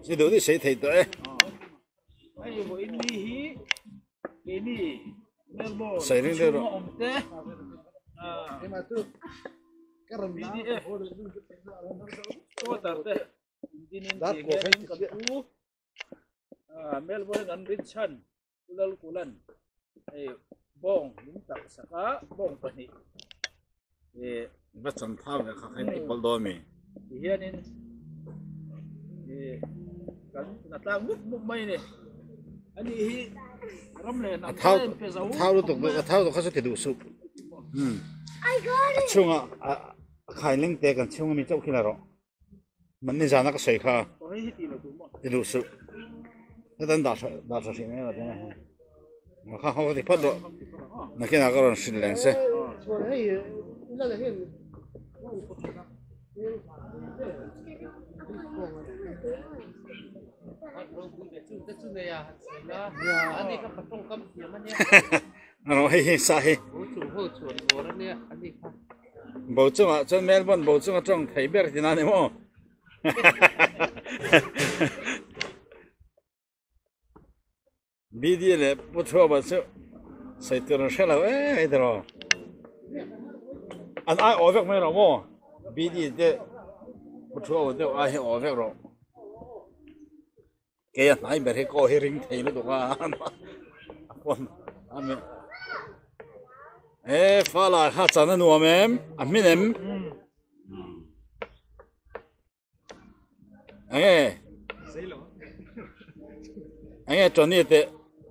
sẽ đủ đi sẽ thấy đấy ai bộ in đi hi cái đi Melbourne sẽ đến đây rồi cái mà tu cái rầm BDF tôi đặt đấy đi nên chỉ nghe những cái u Melbourne and Richmond kulan ai bong những tập saka bong pani bắt chân thao này khác hay bol đôi mi hiện nên cái nát múc mây này anh đi rắm lên thao thao được thao đượcเขาจะดูสุช่วงขายเลี้ยงเด็กกันช่วงมีเจ้าขี้นรกมันนี่จานักใส่ข้าจะดูสุแล้วตอนด่าสิ่งนี้อะไรเนี่ยข้าเขาก็ที่พัดด้วยนักขี้นรกก็ร้อนสิ่งแรงเสียเราให้สายบอกจังอ่ะจนเมลเบิร์นบอกจังอ่ะจังไทยเบอร์ที่นั่นเองมั้งบีดีเลยพูดชัวร์บ้างใส่ตัวนั้นเสร็จแล้วไอ้เด้ออันไอ้ออกจากไม่หรอมั้งบีดีเด้พูดชัวร์ว่าเด้อไอ้ออกจากหรอแกยังไหนเบอร์ให้ก็ให้ริงไทยเลยตัวกันคนอันนี้ฟ้าลายข้าจันทร์นัวแม่อันนี้เนี่ยจนนี่เตะ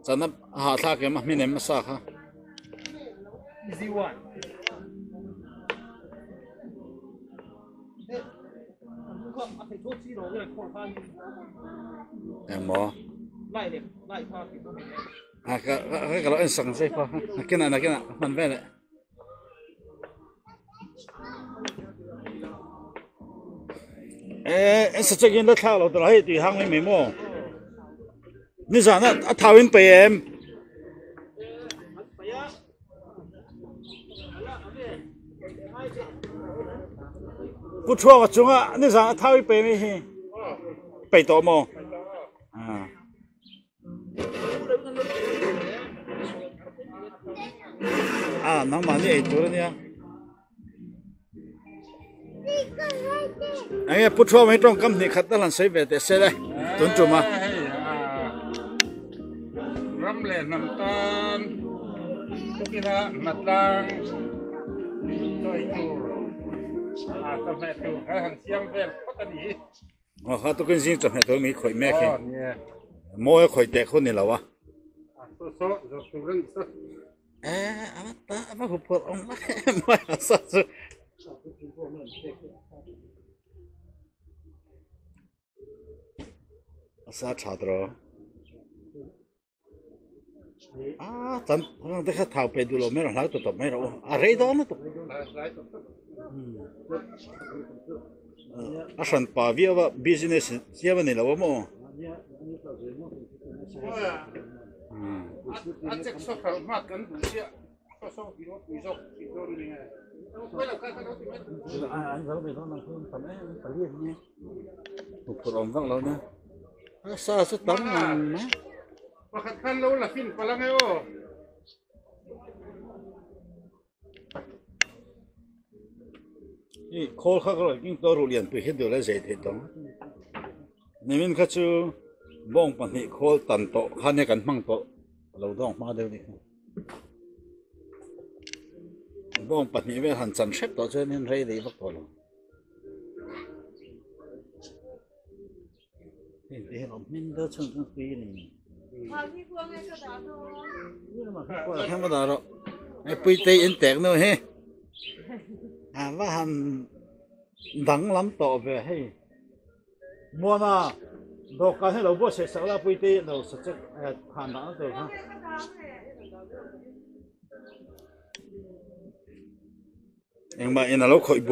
จันทร์หาท่าเกมไม่เนี่ยมาสักฮะหมอไล่ภาพก็เราเอ็นสั่งใช่ปะกินอะไรมันแว่เลยเอ็นสัจกินแล้วข้าวเราตัวให้ตีห้างไม่มีมั้งนี่สันนะท้าวินไปกูชัวร์ว่าจุงอ่ะนี่สันท้าวินไปไม่เห็นไปต่อมั้งน้องมันนี่ไอ้ตัวนี้ไอ้ผู้ช่วยไม่ต้องกำนี่ขัดตลันใส่เบ็ดเสร็จเลยตุนจุมารำเล่นน้ำตาลทุกอย่างน้ำตาลตัวอยู่ทำให้ตัวหันเสียงเบ็ดก็ตันนี้เขาตัวกินสิ่งจำให้ตัวมีข่อยแม่แค่โม่ข่อยแตกคนนี่แล้ววะapa hubur om mai asal asal chadro tan orang dekat tahu peduli merah lalu tutup merah array dah na tu asan pavia business siapa ni lawa mo Acek sokal makan busia, kosong kilo pisok kilo ni. Kalau betul langsung sampai kalian ni. Ukur orang lalu ni. Asal setang mana? Pakat kan lalu lapin palang ayo. Ini kol kalau ini torulian pergi dulu saya hitung. Nemin kacu. Bong pani khol tan to khane kan mang to lo dong ma de ni bong pani ve han chan shep to chen nen rei dei bak to lo ni lo min do chung chung pi ni ha ma da ro ai pi te in tek no he wa han dang lam to ve he mo na đồ cá hay là bữa sẽ là bữa tây đồ sẽ chắc hàng đã rồi ha em mà em là lúc khởi bữa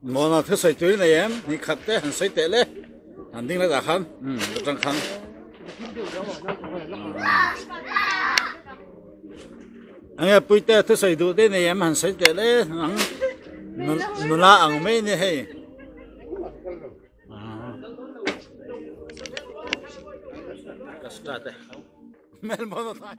món nào thứ sai túi này em đi khát thế hàng sai tệ lên hàng đinh là giả khăn trăng khăn anh em bụi tê thứ xây đủ thế này em hẳn xây tê đấy nắng nó là ăn mấy này hay start đấy Melbourne thôi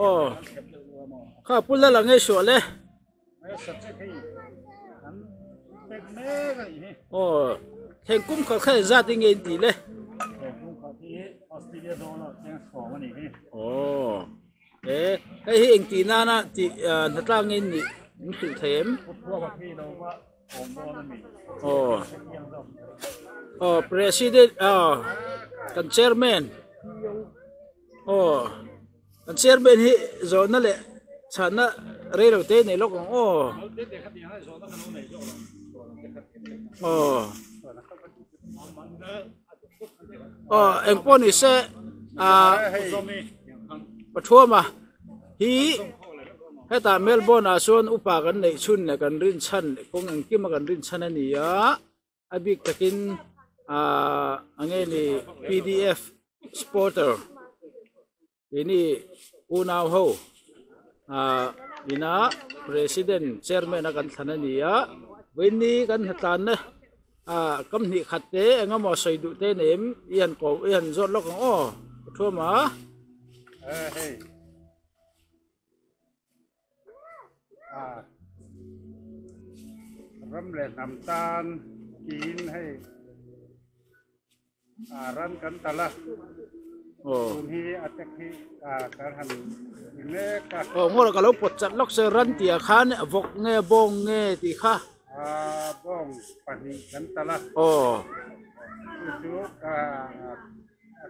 oh khá pula là nghe sủa lẽ oh thành cũng có khai ra tiếng nghe tí lẽ oh ê cái hình tí na na tí thật ra nghe nhỉ những sự thêm oh oh president kan chairman oh kan chairman hi zo na le chana re lo te nei lo kong anh pon ni se pathua ma hi heta Melbourne ason upa kan nei chun na kan rin chan kong ang kim kan rin chan ani ya abik takin ange ni PDF supporter ini unaw ho ina president chairman akan thana ni ya winni kan hatan na kamni khatte anga mo soidu te nem ian ko ian zot lok thua ma hey ram le nam tan kin hay ran kan tala hi attack hi kan han le ka ngor ka lo pot chat lok se ran tia khan vok nge bong nge ti kha bong pani kan tala chu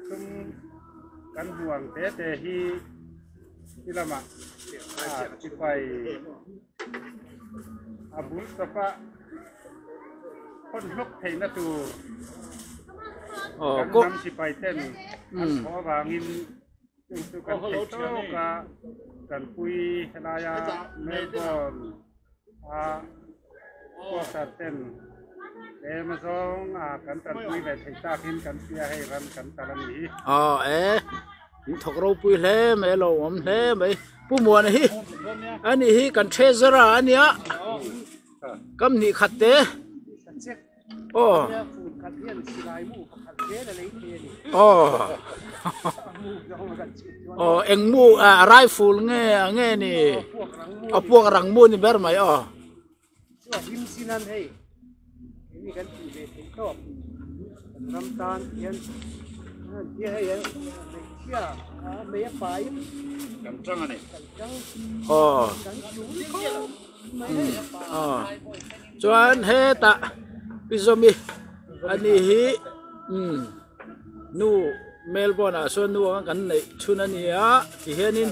tum kan huang te hi ilama ti pai abul safa kon lok thei na tu kan nam si pai ten kan kho wangin tu kan thei to kan pui helaya Melbourne ko sa ten Amazon kan tan pui ve thei ta kin kan sia hai ran kan talan ni những thọc rau pui lẽ mẹ lầu ôm lẽ mày pu mùa này anh hi cần treasure anh nhá cấm nị khát té anh mu rifle nghe nè buộc răng mu nè bé mày Chuan he ta pizomi ani hi nu Melbourne so nu kan nei chuna nia ti henin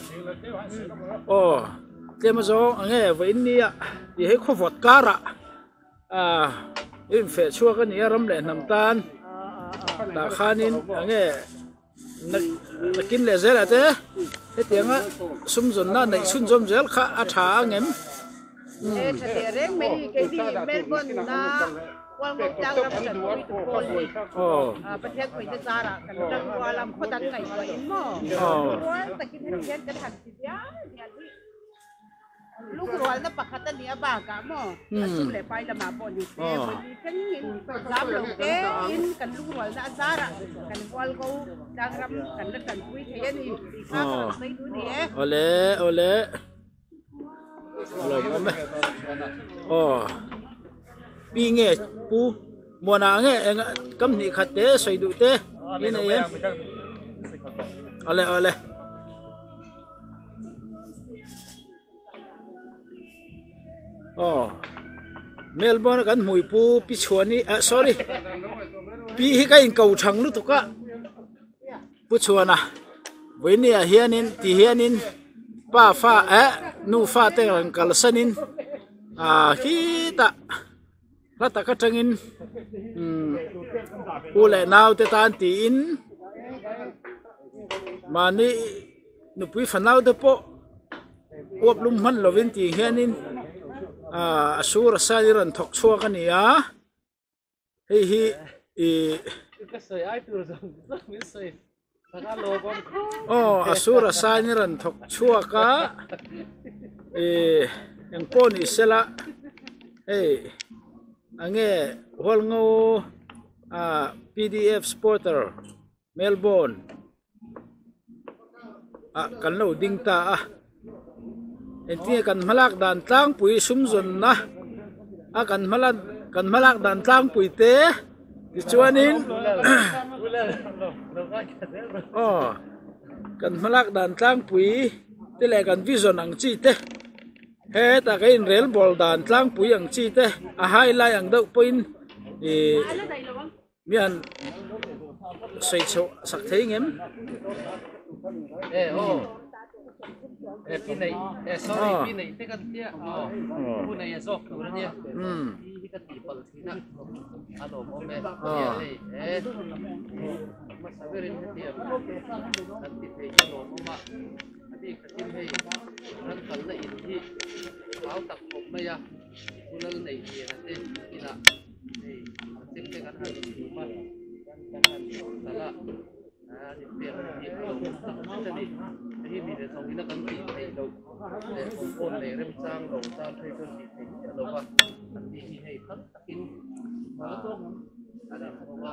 tlema zo ange vein nia ti he khowat kara in fe chua kan nia ram le nam tan ta khanin ange nakin le zel ate he tianga sum zon na nei sun zom zel kha a tha ngem reng mai ke di Melbourne na wal mo tang ram sa pathek khoi ta sara kan tang walam khodan kai ko in mo wal takin hen kan han ti yaลูกรัวน่ะปะคัตเนียบากะหมอสุเลไปละมาปอนนี่เอ้วันนี้ฉันเห็นรับลงเอ้อินกันลูกรัวน่ะซาระกันวอลเขาจังรำกันละกันคุยเทนี่ข้าก็ไม่ดูนี่โอเลโอเลลมมั้ยปีเงปูมัวนาเงกำนี่ขัดเตใส่ดูเตนี่นะเองเอาเลยเอาเลยMelbourne kan mui pu pi chuani sorry pi hi ka in kau thang lu to ka pu chuana veni a hianin ti hianin pa fa nu fa te ran kal sanin hi ta la ta ka tangin u le naw te tan ti in mani nupui fanau te po op lum man lovin ti hianin asur asani ran thok chua ka ni a hei hi asur asani ran thok chua ka ang pon isela hey ange hol ngo PDF supporter Melbourne kan lo ding ta enti kan malak dan tlang pui sumzon na kan malak dan tlang pui te chuanin kan malak dan tlang pui te le kan vision ang chi te he ta kain rel bol dan tlang pui ang chi te hai lai ang dau point mian sei cho sak thei ngem pin này sorry pin này thế kan tia pun này sok tu nia hi ka ti pal thina alo mo me mas saberin ti kan ti thei alo mo ma ati ka tin hei ran kal la in hi pau tak khop ma ya ulal nei hi na te ina ei tin te kan ha ti ma kan sala di pera ni lo ta ni hi mi de song ina kan ti thei lo le kon le rem sang lo sang thei ton ti thei lo wa kan ti hi hei khat takin ma to ada ko wa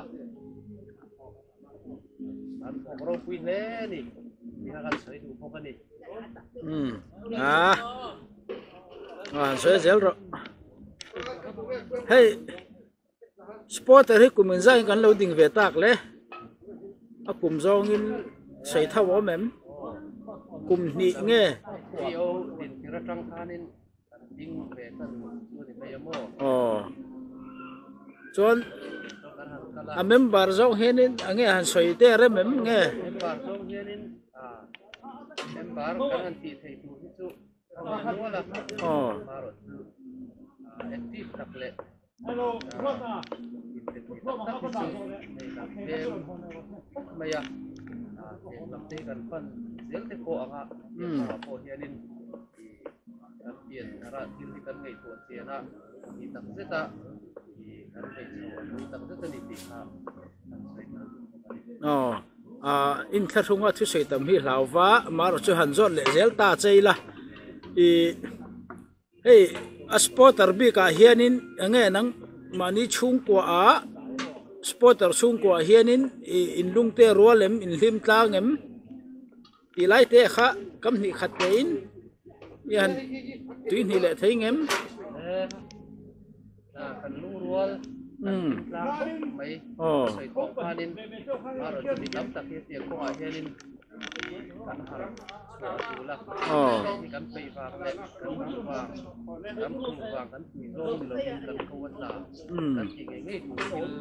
an ko ro pui le ni ina kan sai du ko kan ni sai zel ro hey supporter hi kumin zai kan lo ding ve tak le kum zong in sei thaw mem kum ni nge yo din kira tang khanin ding ve kan tu ni mai mo chon a member zong henin ange han soi te re mem nge member zong henin member kan ti thei tu hi chu wala maro active takle hello maya te kan pan zel te ko anga po hianin kan pian ara til kan ngai to tiana ni tak zeta kan ngai so tak zeta ni ti in tharunga thu sei tam hi hlawa maro chu han zot le zel ta cheila hey supporter bi ka hianin ange nang mani chung ko supporter chung ko hianin in lungte rolem in hlim tlangem ti lai te kha kam ni khat tein yan tuin hi le theingem kan lung rual mai sai ko panin maro ti tam tak ti ko hianin kan har suala ni kan pe va le kan va kan ti zong lo kan ko wala kan ti ngai tu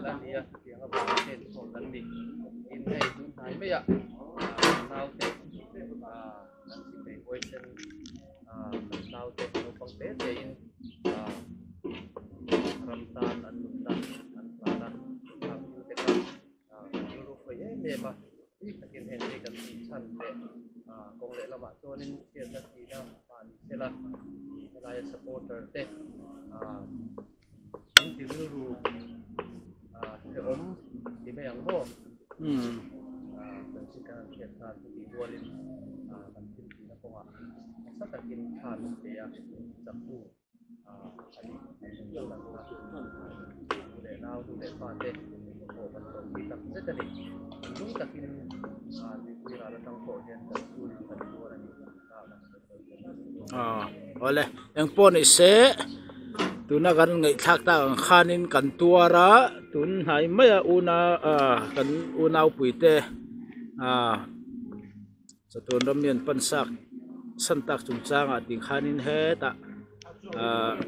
la dia yang apa ten so kan ni in hai tu thai me ya now te kan ti pe question now te no pang te te in ramtan an an para kan te kan ru fe ye ba takin hen te kan ti chan te kong le lama chonin sian ta ti na pan sela lai supporter te in ti ru te om ti me ang ho kan si kan sian ta ti dualin kan ti na ko sa takin khan te ya sakku ali le nau le pa te ko ban ko ti tak se ta ni lung takin ra la tang ko hian kan tu kan tu ra ni ole ang pon ise tuna kan ngai thak ta ang khanin kan tuara tun hai maya una kan unau puite satun ramian pansak santak chungchang ating khanin he ta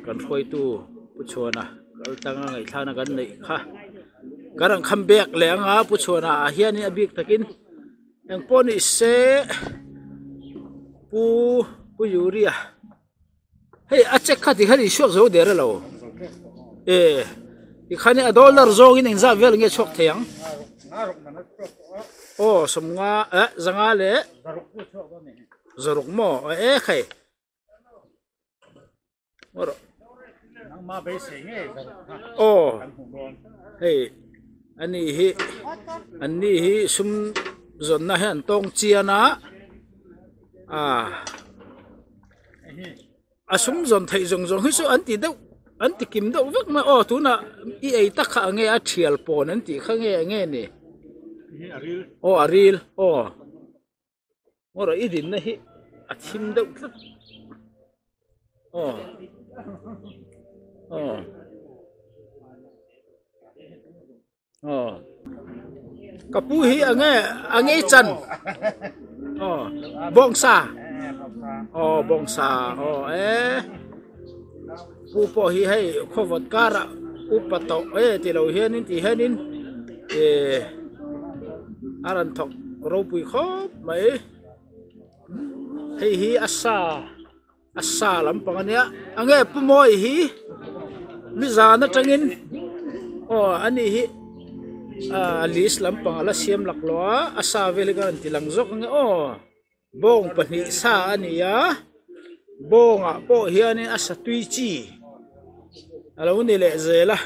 kan khoi tu puchona kaltanga ngai thana kan nei kha garang comeback le anga puchona hian ni abik takin ang pon ise pu yuria hey achek khati khari shok zo dera lo i khani a dollar zong in za vel nge chok theyang ô sum nga zanga le zaruk mo khay moro nang ma be se nge ô hey ani hi sum zon na han tong chiana sum zon thei zong zong hi su an ti kim do vek ma o tu na I ei ta kha nge a thial pon an ti kha nge ni o aril o moro I din na hi a thim do kapu hi ange chan bongsa bongsa pu po hi hay khovat kara upato ti lo hianin ti hanin aran thok ro pui khop mai hi asa lam pangania ange pu moi hi mi zana tangin ani hi lis lam pangala siam laklo asa veligan tilang zok nge bong pani sa ania bonga po hianin asa tui chi alo ni le zela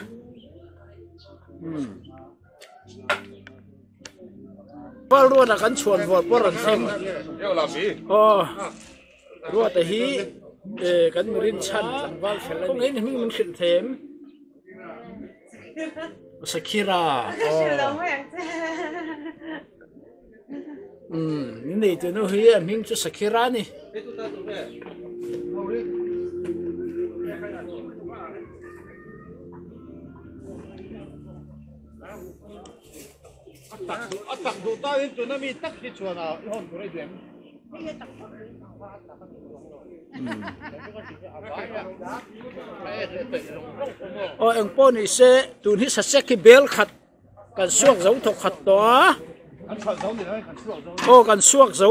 par ro na kan chuan vor poran thing ro ta hi kan mirin chan wal fel ni ni min khil them Shakira ni tu no hi min chu Shakira ni atak du ta in tu na mi tak hi chuana hon tu re dem anh po ni se tu ni sa se ki bel khat kan suak zo thok khat to kan suak zo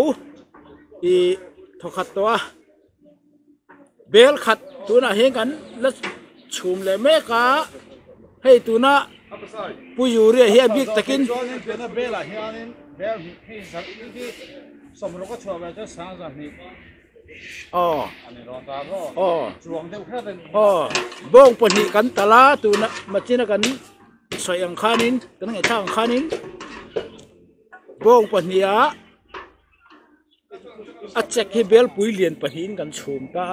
I thok khat to bel khat tu na heng kan la chum le me ka hei tu na pu yuri hi big takin na bela hianin bel hi sa ki somro ko chwa ba cha sa za ni ani ro ta ro chuang deu kha den bong pani kan tala tu na machina kan soyang khanin kan ngai thang khanin bong pania a check hi bel pui lian pahin kan chhum ta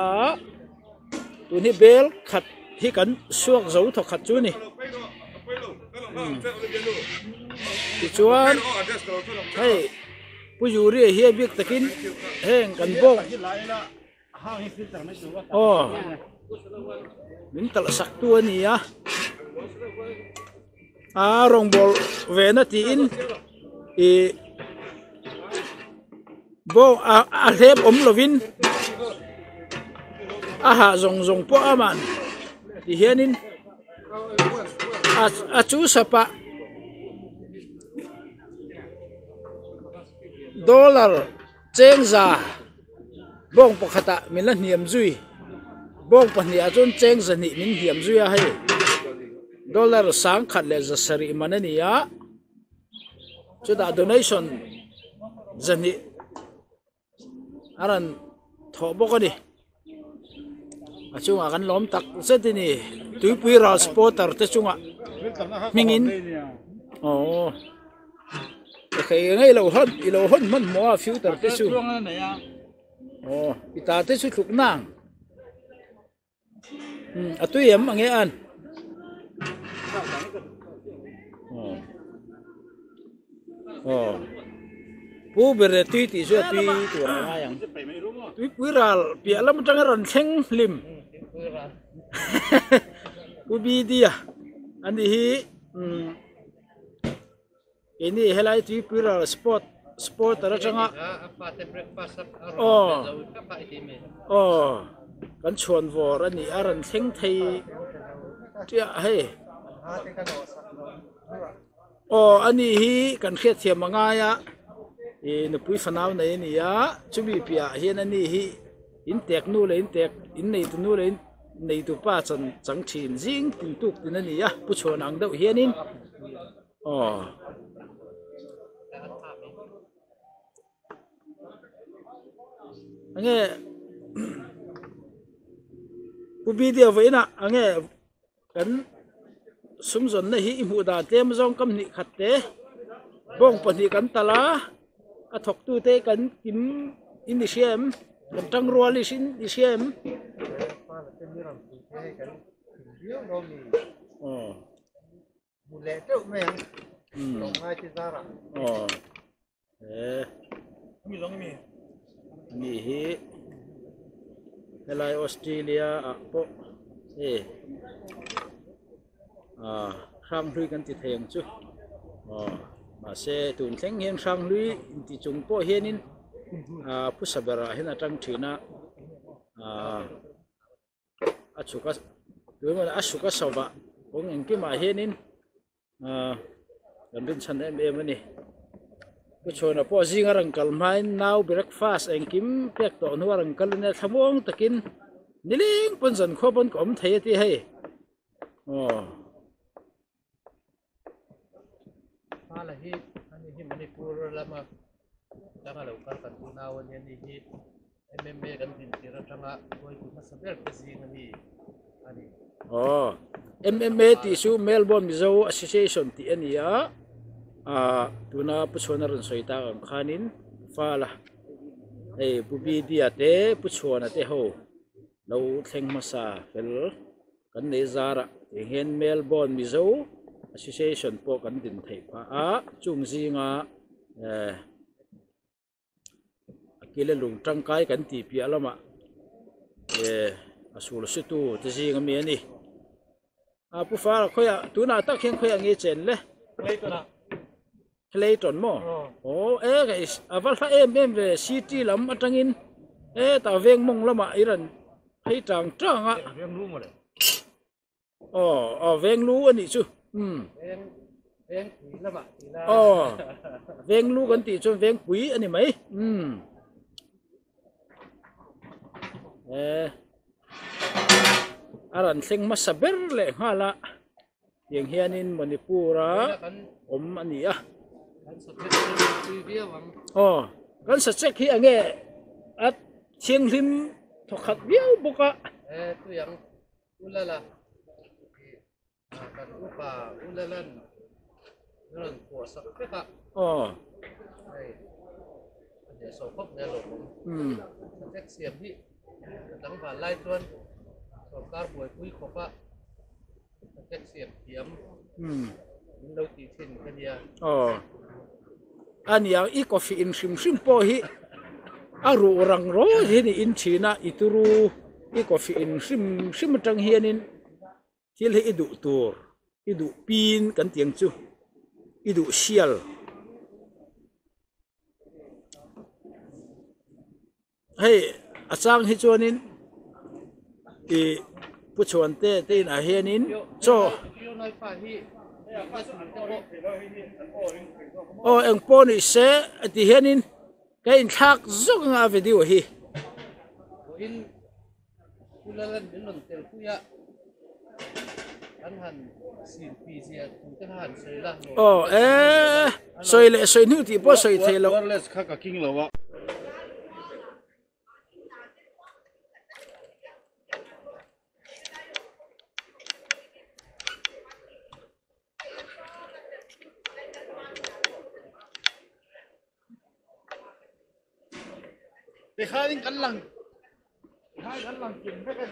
tu ni bel khat hi kan suak zo tho khat chu ni ti chuan hey pu yuri hi bik takin heng kan bong min tal sak tu ani rong bol ve na ti in bong a lep lovin ha zong po aman ti hianin a chu sapa dollar cheng za bong pakhata min la niam zui bong pahnia chon cheng za ni min hiam zui a hei dollar sang khat le za sari manania chuda donation zani aran thobokani achunga kan lom tak setini tuipui ra spotter te chunga mingin cái ngay lâu hơn mất mua filter thế chứ ita thế chứ lục nang tôi em nghe ăn pu bere tui ti so tui tu ra yang tui pural pia lam tang ran theng lim pu bi dia andi hi ini helai tui pural sport tara changa kan chuan vor ani aran theng thei tia he ani hi kan khet thiam anga ya na pui fanaw nei ni ya chumi pia hian ani hi in tek nu le in tek in nei tu nu le nei tu pa chan chang thin jing tin tuk tin ani ya pu chon ang deuh hianin nghe ubi dia vậy na nghe kan sum zon na hi mu da tem zong kam ni khat te bong pani kan tala a thok tu te kan kim in di siam kan tang rual li sin di siam mulai tu memang longai cizara mi long mi ni hi helai Australia a po sang hlui kan ti theng chu mà xe tụn theng hiền sang hlui ti chung po hianin pu sabara hin atang thina achuka tuima asuka sawa ong engki ma hianin kan bin chan em ani ku chona po zinga rangkal mai now breakfast engkim pek to nu rangkal ne thamong takin niling ponjan khobon kom thei ti hei hala hi ani hi Manipur lama tanga lokal kan tunawan yan hi MMA kan din tira tanga boy tu masabel kazing ani MMA ti su Melbourne Mizo Association ti ania tuna puchona ran soita ang khanin fala bubi dia te puchona te ho lo thleng masa fel kan ne zara hen Melbourne Mizo Association po kan din thei pa chung zinga akile lung tangkai kan ti pi alama asul situ te zinga mi ani pu fa khoya tuna ta khen khoya nge chen le Clayton mo guys aval fa em ve city lam atangin ta veng mong lama iran hai tang tanga veng lu mo le veng lu ani chu veng lama veng lu kan ti chu veng pui ani mai aran theng masaber le hala yang hianin Manipura ani kan sa check hi ange at thiang lim thokhat biau boka tu yang ulala kan upa ulalan ron ko sak ka để số phốc để lộ cách xiêm đi đắng và lai tuân số cá buổi quý khổ phá cách xiêm kiếm lâu thì xin cái gì anh yang i coffee in sim po hi aru orang ro hi ni in china ituru i coffee in sim tang hianin til hi idu tur idu pin kan tiang chu idu sial hey achang hi chuanin puchuan te in a hianin cho eng po ni se ti hianin cái in thak zok nga video hi in ulalan din non tel kuya han sin pi sia tu kan han sei la soi nu ti po soi thelo wireless kha ka king lo wa để khai đến cắn lăng kiếm cái này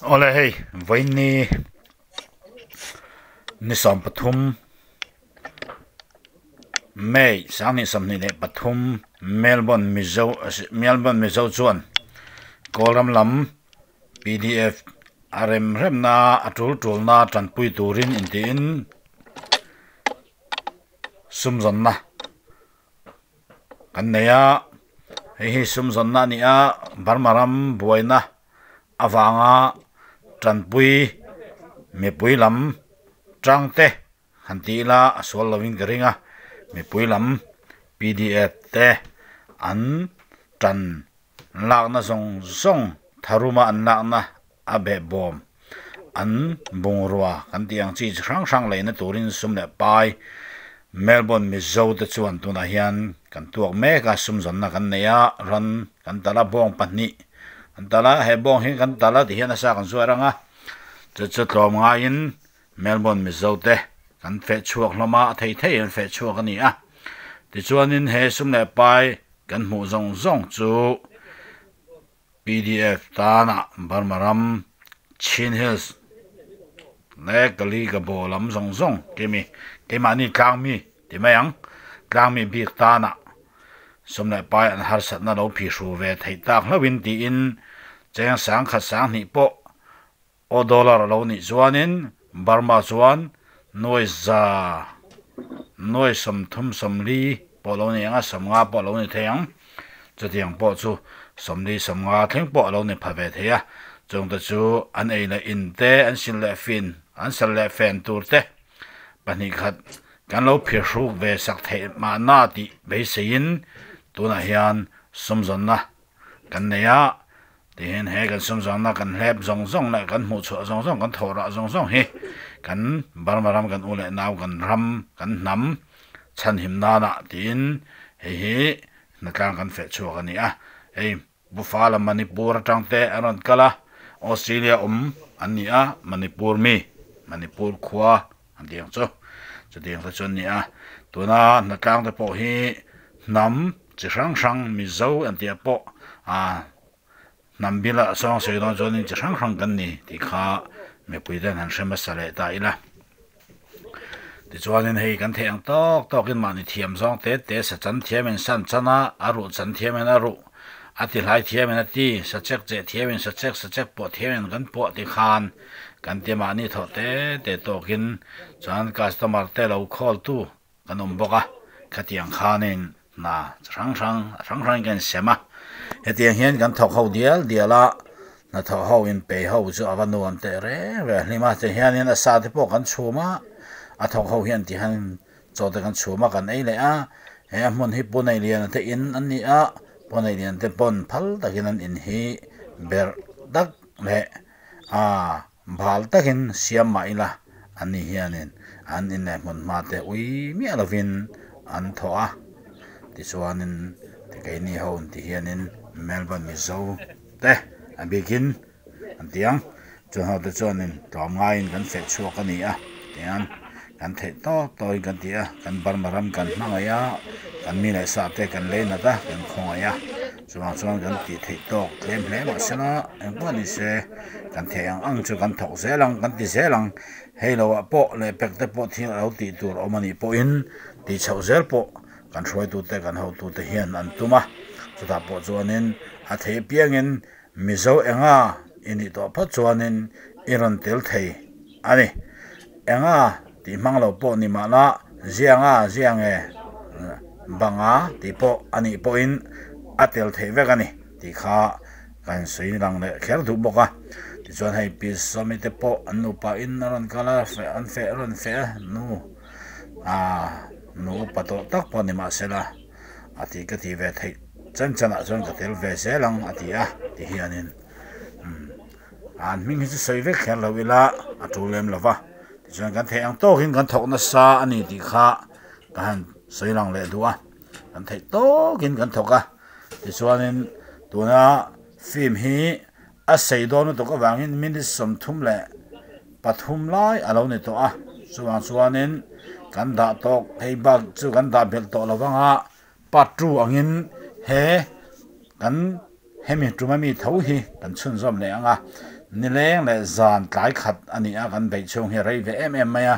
Ole hei, vaini nisam pathum May sang ni sam ni le pathum Melbourne Mizo chuan kolam lam PDF RM rem na atul tul na tanpui turin intin sumzon na kan neya hi sumzon na ni a barmaram buaina awanga tanpui mipui lam trangte hantila aswal loving geringa mipui lam PDF te an tan lakna zong tharuma an lakna abe bom an bungrua kan tiang chi sang sang leina turin sumle pai Melbourne Mizo te chuan tuna hian kan tuak me ka sumzon na kan neya ran kan tala bong pahni kan tala he bong hi kan tala ti hian asa kan suaranga chu tlom nga in Melbourne Mizo te kan fe chuak hloma thei an fe chuak ani a ti chuanin he sumle pai kan mu zong chu PDF tana barmaram Chin Hills le kali ka bolam zong kemani tlangmi timayang tlangmi bik tana somle pai an har sat na lo phi shu ve thei tak hlawin ti in cheng sang khat sang ni po o dollar lo ni chuanin Burma chuan noi som thum som li po lo ni anga som nga po lo ni theyang chutiang po chu som li som nga thleng po lo ni phave theya chung ta chu an eina in te an sin le fin an sal le fen tur te pani khat kan lo phir shu ve sak the ma na ti be sein tuna hian somzon na kan neya ti hen he kan somzon na kan lep zong na kan mu chu zong kan thora zong hi kan barmaram kan ule naw kan ram kan nam chan him na na tin he na kan fe chu ani a ei bufala manipur tangte aron kala Australia ani a manipur khwa andiang chu chutiang ta chon ni a tuna na tlang te po hi nam chi sang Mizo antia po a nambila song se don chon chi sang kan ni ti kha me puiden han shema sale ta ila ti chuanin hei kan theang tok in mani thiam zong te sa chan thiamen san chana aru chan thiamen aru ati lai thiamen ati sa chek che thiamen sa chek po thiamen kan po ti khan kan te mani tho te tokin chan customer te lo call tu kan boka khatiang khanin na sang kan sema hetiang hian kan thok ho diala na thok ho in pe ho chu avanu an te re lima te hian in asa te po kan chuma a thok ho hian ti han chote kan chuma kan ei le a he mun hi punai lian te in an ni a punai lian te pon phal takin an in hi ber dak le a bhal takin siam maila ani hianin an in le mun ma te ui mi alovin an thoa ti chuanin te kai ni ho ti hianin Melbourne Mizo te a begin antiang chuan ho te chuanin tlom ngain kan fe chuak ani a tian kan the to kan ti a kan barmaram kan mangaya kan mi le sa te kan le na ta kan khongaya chuan kan ti thei to klem hle ma sana engwani se kan theyang ang chu kan thok zelang kan ti zelang helo po le pek te po thi au ti tur omani po in ti chau zel po kan throi tu te kan ho tu te hian an tuma chuta po chuanin a thei piangin Mizo enga ini to pha chuanin iron tel thei ani enga ti mang lo po ni ma la ziang e banga ti po ani po in atel thei ve ka ni ti kha kan sui lang le kher du boka ti chuan hei pi somi te po anu pa in ron kala fe an fe ron fe nu nu pato tak po ni ma sela ati ka ti ve thei chan chana chuan ka tel ve se lang ati a ti hianin an ming hi sei ve kher lo ila atulem lova ti chuan kan thei ang to hin kan thok na sa ani ti kha kan sei lang le duwa kan thei to kin kan thoka ti chuanin tuna phim hi a sei don to ka wangin min som thum le pathum lai alo ne to a chuanin kan da tok hei bag chu kan da bel to lawanga patru angin he kan hemi tumami tho hi kan chun zom le anga ni leng le zan tlai khat ani a kan bei chung hi rei ve em maya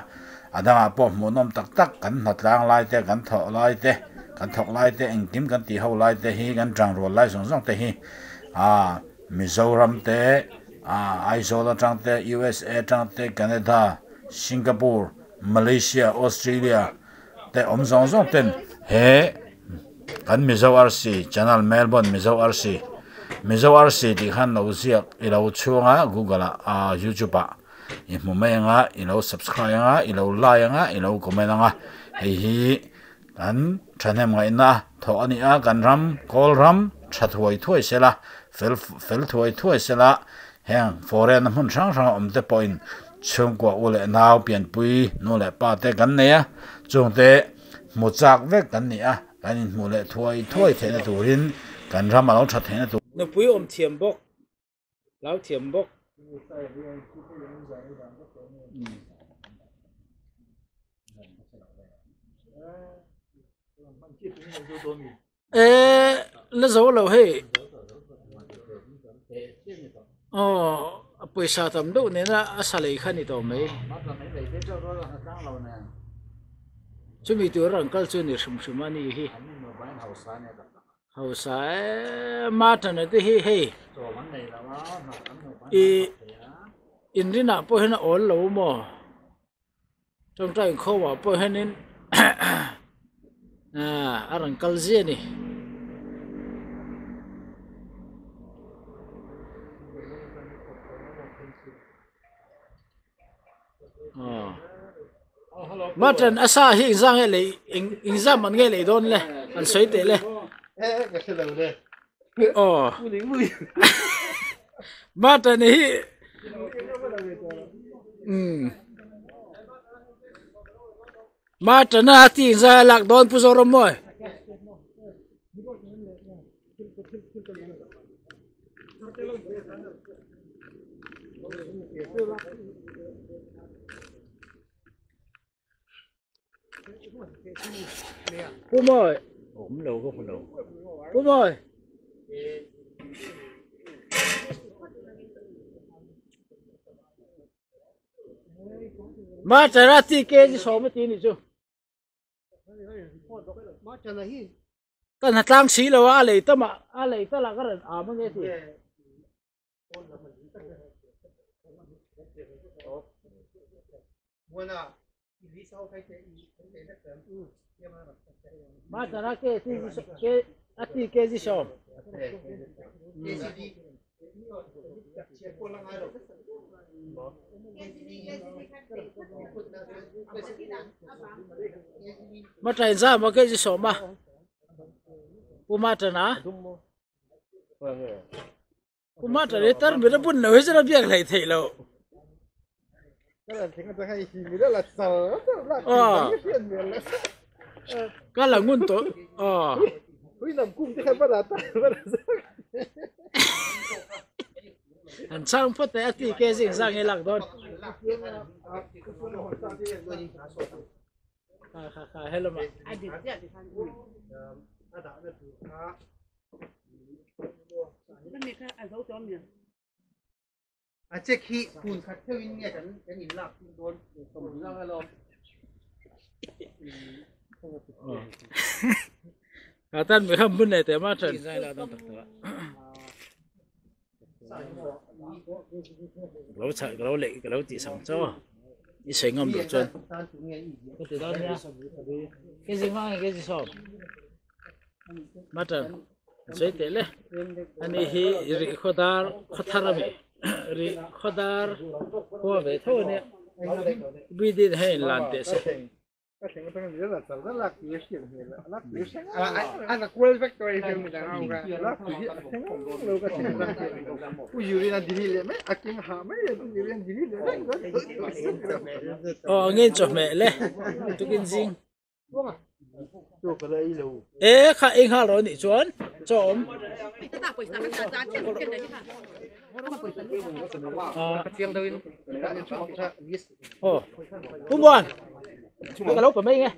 adanga po monom tak tak kan hatlang lai te kan tho lai te kan thok lai te engkim kan ti ho lai te hi kan jang ro lai song song te hi Mizoram te Aizola tang te USA tang te Canada Singapore Malaysia Australia te omzong zong ten he kan Mizo RC channel Melbourne Mizo RC ti khan lo ziak ilo chuanga Google YouTube i mu me nga ilo subscribe nga ilo like nga ilo comment nga hi kan thanem ngai na tho ani a kan ram call ram thathuai thuai sela fel thuai sela heng foreign hun sang om te point chung kwa ule naw pian pui no le pa te kan ne a chung te mu chak ve kan ni a kan mu le thuai the na turin kan ram alo that the na tu no pui om thiam bok lau thiam bok la zo lo he pesa tam do ne na asalei khani to me chumi tu rang kal chu ni sum ani hi hausa ma tan te hi he in rina po hena ol lo mo trong trai kho wa po henin arang kal je ni Matan asa hi zang le exam man nge le don le an soi te le matan hi matan na ti za lak don pu zorom moi Phu ơi, ổn lâu không lâu. Phu ơi. Mà trả ra thì cái gì số mới tin được chứ? Cái này tăng xí là à lấy tâm à lấy tâm là cái này à mà nghe thì. Mà trả ra cái ati cái gì số? Mà trả ra mà cái gì số mà? Pumata na? Pumata đấy tao biết là bún nấu cho nó biết lại thế đâu. Cái là ngon to. Anh sang phát tay thì cái gì sang nghe lạc đòn. Hello mà. Check khi phun khát theo in nghe cái nhìn lạc đốn tổng ra cái lồng. Tan bị hâm bún nàyแต่มาtrần ra là đang tập nữa. Lâu chạy lâu lệ lâu chỉ sống cho. i sei ngam lo chon tan tu nge i ko ti don ya ke gì mang ke gì so mata sei te le ani hi ri khodar khatharami ri khodar ko ve tho ne bi din hein lan te se ana quel factory film da nga la u yuri na dili me aking ha me yuri na dili o ngen cho me le tu kin jing to ka lai lo e kha ing ha ro ni chuan chom tiếng thôi ồ cũng buồn cái lâu của mấy nghe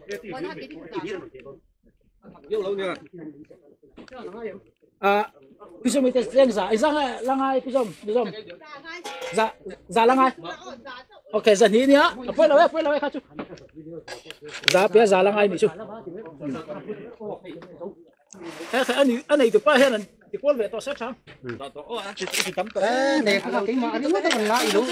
bây giờ mình sẽ xem giả là ngay bây giờ giả là ngay ok dần đi nhá quay lại khác chú giả bây giờ là ngay mình chú anh này từ bao hết rồi thì quân về tao xếp sáng này cái mà anh ấy có thể làm lại đúng